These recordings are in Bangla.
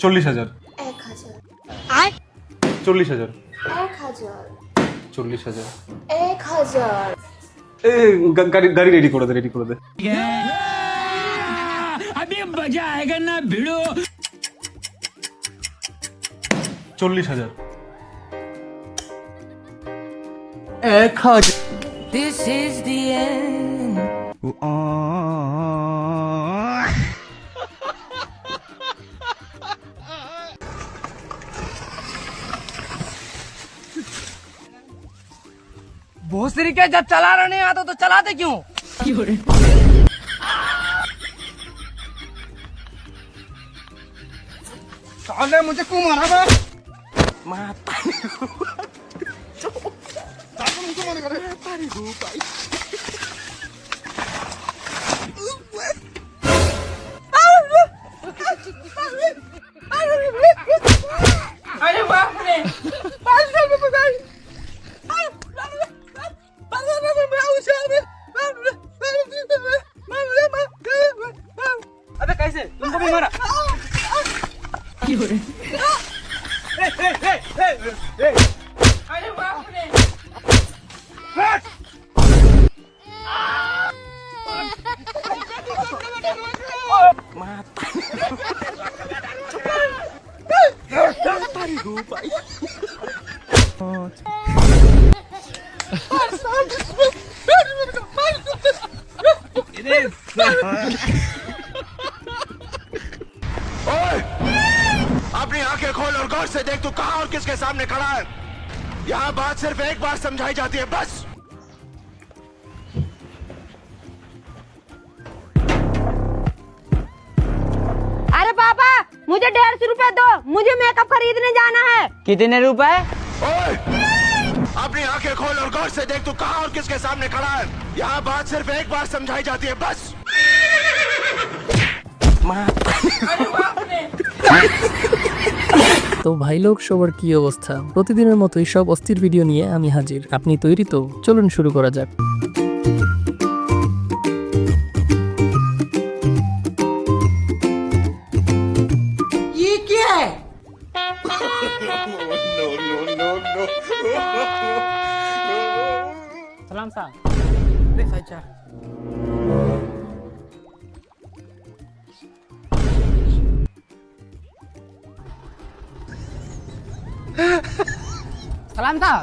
40,000 1,000 40,000 1,000 40,000 1,000 এ গাড়ি রেডি করে দে अभी मजा आएगा ना भिड़ो 40,000 1,000 This is the end. भोसरी के जब चलाना नहीं आता तो चलाते क्यों? साले मुझे क्यों मारा बे? अरे बाप रे! अबे कैसे? तुमको भी मारा? अरे बाप रे! अपनी आंखें खोल और गौर से देख तू कहां और किसके सामने खड़ा है। यहाँ बात सिर्फ एक बार समझाई जाती है, बस। अरे पापा मुझे 150 रुपए दो, मुझे मेकअप खरीदने जाना है। कितने रुपए? ओए, अपनी आंखें खोल और गौर से देख तू कहां और किसके सामने खड़ा है। यहाँ बात सिर्फ एक बार समझाई जाती है, बस। তো ভাই লোক সবার কি অবস্থা? প্রতিদিনের মতোই সব অস্থির ভিডিও নিয়ে আমি হাজির। আপনি তৈরি তো? চলুন শুরু করা যাক। ये क्या है? সালাম স্যার। अच्छा सलाम था।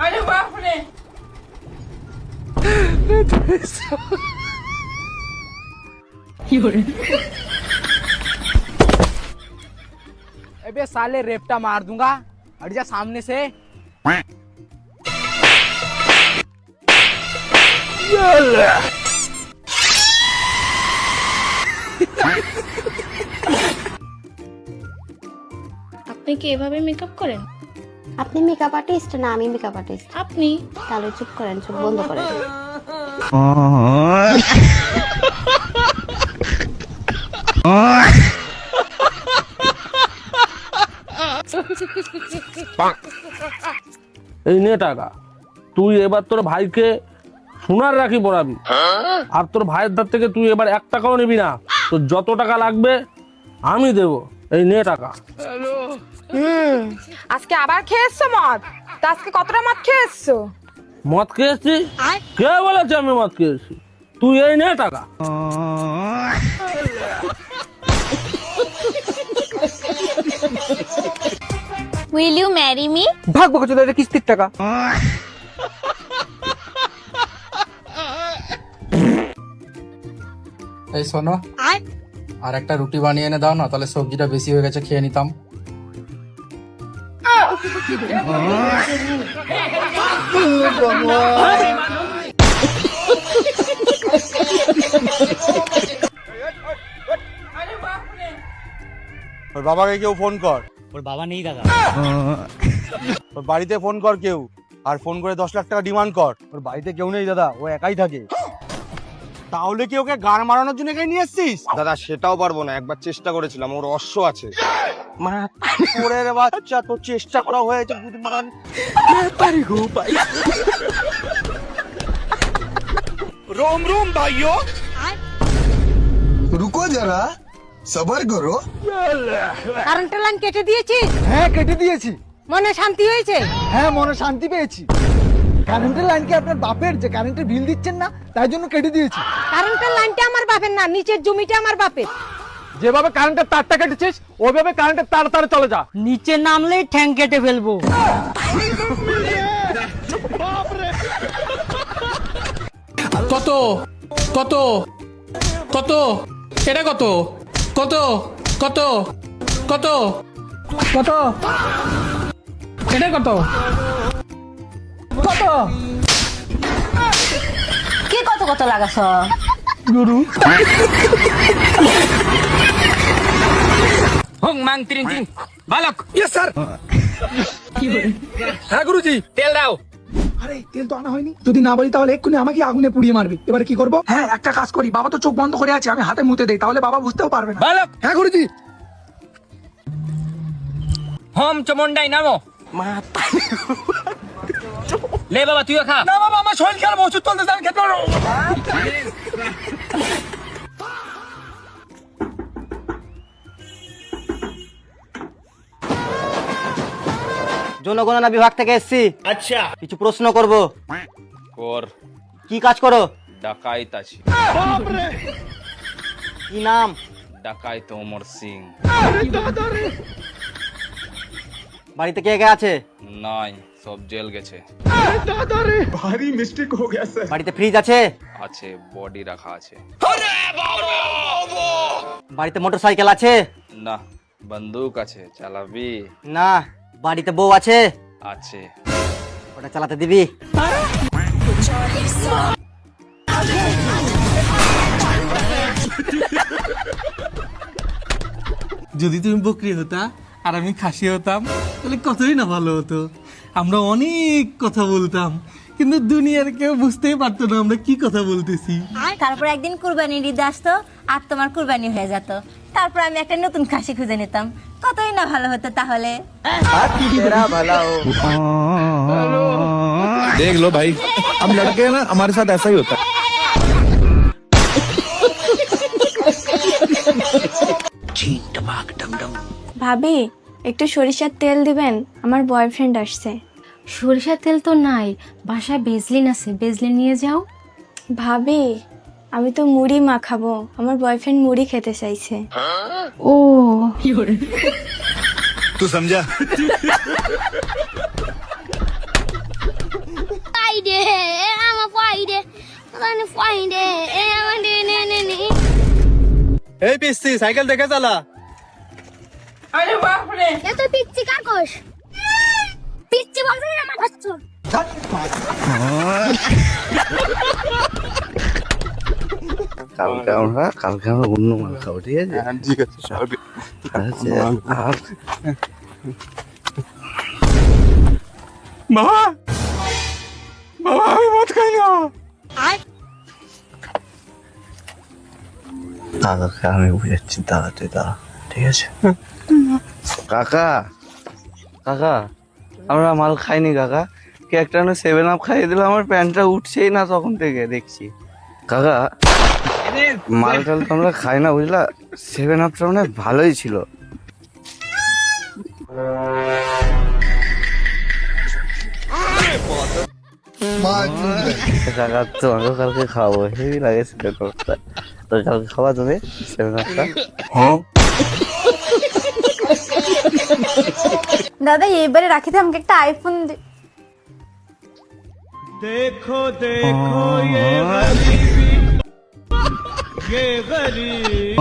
अरे बाप रे अबे साले रेपटा मार दूंगा, हट जा सामने से। আপনি কি এভাবে মেকআপ করেন? আপনি মেকআপ আর্টিস্ট না আমি মেকআপ আর্টিস্ট? আপনি তাহলে চুপ করেন, চুপ বন্ধ করেন। এই নে টাকা, তুই এবার তোর ভাইকে সোনার রাখি পরাবি। আর তোর ভাইয়ের ধার থেকে তুই এবার 1 টাকাও নিবি না। তোর যত টাকা লাগবে আমি দেব। এই নে টাকা। আজকে আবার খেয়েছো মদ? তা আজকে কতটা মদ খেয়েছো? মদ খেয়েছি? কে বলেছে আমি মদ খেয়েছি? তুই এই নে টাকা। Will you marry me? भाग भाग चलो, এটা কিস্তির টাকা। এই শোনো, আর একটা রুটি বানিয়ে এনে দাও না, তাহলে সবজিটা বেশি হয়ে গেছে, খেয়ে নিতাম। ওর বাবাকে কেউ ফোন কর। ওর বাবা নেই দাদা। ওর বাড়িতে ফোন কর কেউ, আর ফোন করে 10 লাখ টাকা ডিমান্ড কর। ওর বাড়িতে কেউ নেই দাদা, ও একাই থাকে। তাহলে কি ওকে গান মারানোর জন্য এখানে নিয়ে এসেছিস? দাদা সেটাও পারবো না, একবার চেষ্টা করেছিলাম, ওর অশ্ব আছে। ওরে বাচ্চা, তো চেষ্টা করা হয়েছে গুড মান। रोम रोम भाइयों, रुको जरा, কারেন্টের লাইন কেটে দিয়েছিস? হ্যাঁ কেটে দিয়েছি। মনে শান্তি হয়েছে? হ্যাঁ মনে শান্তি পেয়েছি। কারেন্টের লাইন কি আপনার বাপের যে কারেন্টের বিল দিচ্ছেন না তাই জন্য কেটে দিয়েছি? কারেন্টের লাইনটা আমার বাপের না, নিচের জমিটা আমার বাপের। যেভাবে কারেন্টের তারটা কেটেছিস ওইভাবে কারেন্টের তারে চলে যা। নিচে নামলেই ঠ্যাং কেটে ফেলবো। কত কত কত এটা কত কত কত কত কত এটা কত কত কি কত কত লাগাছ? হং মাং তিরিং তিরিং বালক ইয়েস স্যার। হ্যাঁ গুরুজি তেল দাও। আরে তেল তো আনা হয়নি, যদি না বলি তাহলে এক্ষুনি আমাকে আগুনে পুড়িয়ে মারবে। এবারে কি করব? হ্যাঁ একটা কাজ করি, বাবা তো চোখ বন্ধ করে আছে, আমি হাতে মুতে দেই, তাহলে বাবা বুঝতেও পারবে না। বালক হ্যাঁ গুরুজি। হোম চমন্ডাই নামো লে বাবা তুইও খা। না বাবা আমার শরীর খারাপ, ওষুধ চলতেছে আমি খেতে পারবো। জনগণনা বিভাগ থেকে এসেছি। আচ্ছা কিছু প্রশ্ন করব। কর। কি কাজ করো? ডাকাইত আছি। কি নাম? ডাকাইত অমর সিং। বাড়িতে কে কে আছে? নাই, সব জেল গেছে। বাড়িতে ফ্রিজ আছে? আছে, বডি রাখা আছে। বাড়িতে মোটরসাইকেল আছে? না, বন্দুক আছে, চালাবি? না। বাড়িতে বউ আছে? আছে। ওটা চালাতে দিবি? যদি তুমি বকরি হতা আর আমি খাসি হতাম তাহলে কতই না ভালো হতো। আমরা অনেক কথা বলতাম, কিন্তু দুনিয়ার কেউ বুঝতেই পারতো না আমরা কি কথা বলতেছি। তারপর একদিন কুরবানির ঈদ আসতো আর তোমার কুরবানি হয়ে যেত, তারপর আমি একটা নতুন খাসি খুঁজে নিতাম, কতই না ভালো হতো তাহলে। দেখ লো ভাই, हम लड़के हैं ना, हमारे साथ ऐसा ही होता है। ভাবি একটু সরিষার তেল দিবেন, আমার বয়ফ্রেন্ড আসছে। সরিষার তেল তো নাই, বাসায় বেজলিন আছে, বেজলিন নিয়ে যাও। ভাবি আমি তো মুড়ি মাখাবো, আমার বয়ফ্রেন্ড মুড়ি খেতে চাইছে। ও तू समझा? এই পিস্তি সাইকেল দেখে চালা। আরে বাপ রে, এত পিচ্চি কাকস, পিচ্চি বলতে না আমার বাচ্চা। কালকে আমরা অন্য মাল খাবো, ঠিক আছে? ঠিক আছে। বাবা বাবা আমি মদ খাই না। দাদাকে আমি বুঝাচ্ছি, দাদা তুই দাদা, ঠিক আছে? কাকা কাকা আমরা মাল খাইনি কাকা, কে একটা 7 আপ খাইয়ে দিল, আমার প্যান্টটা উঠছেই না তখন থেকে দেখছি। কাকা মাল টাল তো আমরা খাই না বুঝলা, 7 আপটা মানে ভালোই ছিল। কাকা তোমাকে কালকে খাওয়াবো, হেভি লাগে 7 আপটা। তো কালকে খাওয়া তুমি 7 আপটা? দাদা এবারে রাখিতে আমাকে একটা আইফোন দেখো দেখো ये गरीबी, ये गरीब।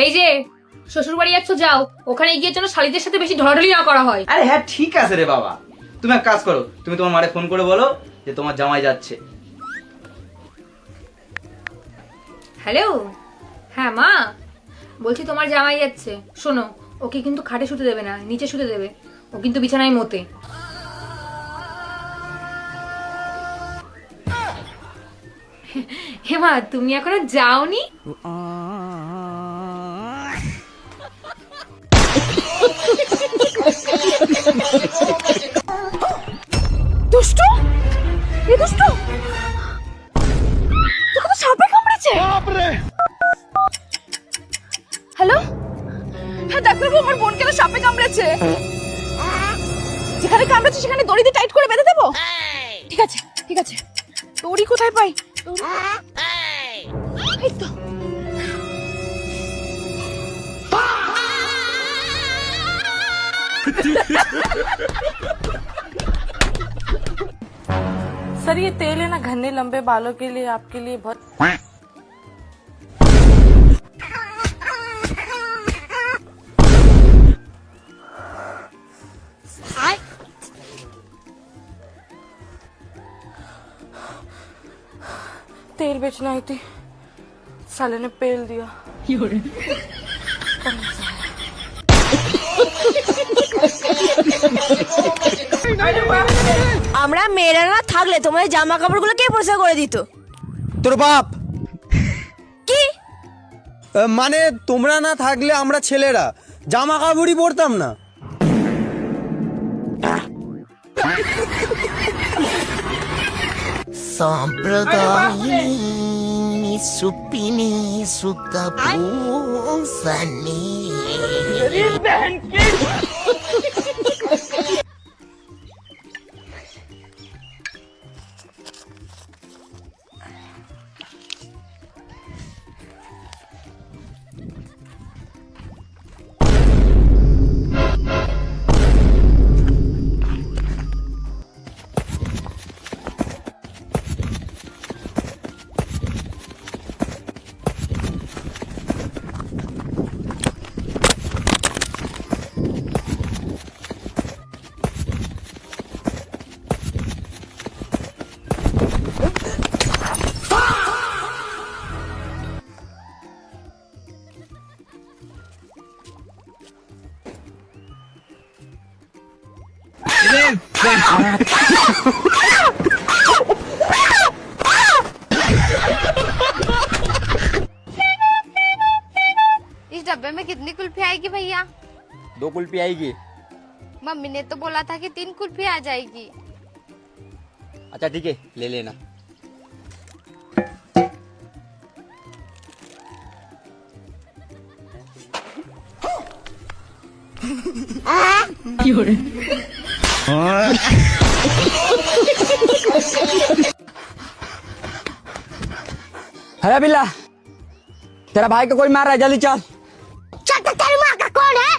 এই যে শ্বশুর বাড়ি যাচ্ছ, যাও ওখানে গিয়ে যেন শালিদের সাথে বেশি ঢলাঢলি না করা হয়। আরে হ্যাঁ ঠিক আছে রে বাবা, তুমি এক কাজ করো, তুমি তোমার মারে ফোন করে বলো যে তোমার জামাই যাচ্ছে। হ্যালো, হ্যাঁ মা বলছি তোমার জামাই যাচ্ছে, শোনো ওকে কিন্তু খাটে শুতে দেবে না, নিচে শুতে দেবে, ও কিন্তু বিছানায় মতে। হে মা তুমি এখনো যাওনি? দুষ্টু, এ দুষ্টু, তোকে তো সাপে কামড়েছে। হ্যাঁ ডাক্তারবাবু, আমার বোনকে না সাপে কামড়েছে। যেখানে কামড়েছে সেখানে দড়ি দিয়ে টাইট করে বেঁধে দেবো? ঠিক আছে ঠিক আছে। দড়ি কোথায় পাই? এই তো। सर ये तेल है ना घने लंबे बालों के लिए आपके लिए बहुत तेल बेचना आई थी, साले ने पेल दिया। আমরা মেয়েরা না থাকলে তোমার জামা কাপড়গুলো কে পরিষ্কার করে দিত? তোর বাপ। কি মানে তোমরা না থাকলে আমরা ছেলেরা জামা কাপড়ই পরতাম না। इस डब्बे में कितनी कुल्फी आएगी भैया? 2 कुल्फी आएगी। मम्मी ने तो बोला था कि 3 कुल्फी आ जाएगी। अच्छा ठीक है, ले लेना। अरे बिल्ला, तेरा भाई को कोई मार रहा है, जल्दी चल। तेरी माँ का कौन है?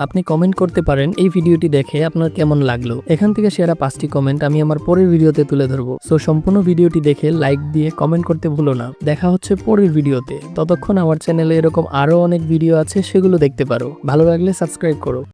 আপনি কমেন্ট করতে পারেন এই ভিডিওটি দেখে আপনার কেমন লাগলো। এখান থেকে সেরা 5টি কমেন্ট আমি আমার পরের ভিডিওতে তুলে ধরবো। সো সম্পূর্ণ ভিডিওটি দেখে লাইক দিয়ে কমেন্ট করতে ভুলো না। দেখা হচ্ছে পরের ভিডিওতে। ততক্ষণ আমার চ্যানেলে এরকম আরো অনেক ভিডিও আছে, সেগুলো দেখতে পারো। ভালো লাগলে সাবস্ক্রাইব করো।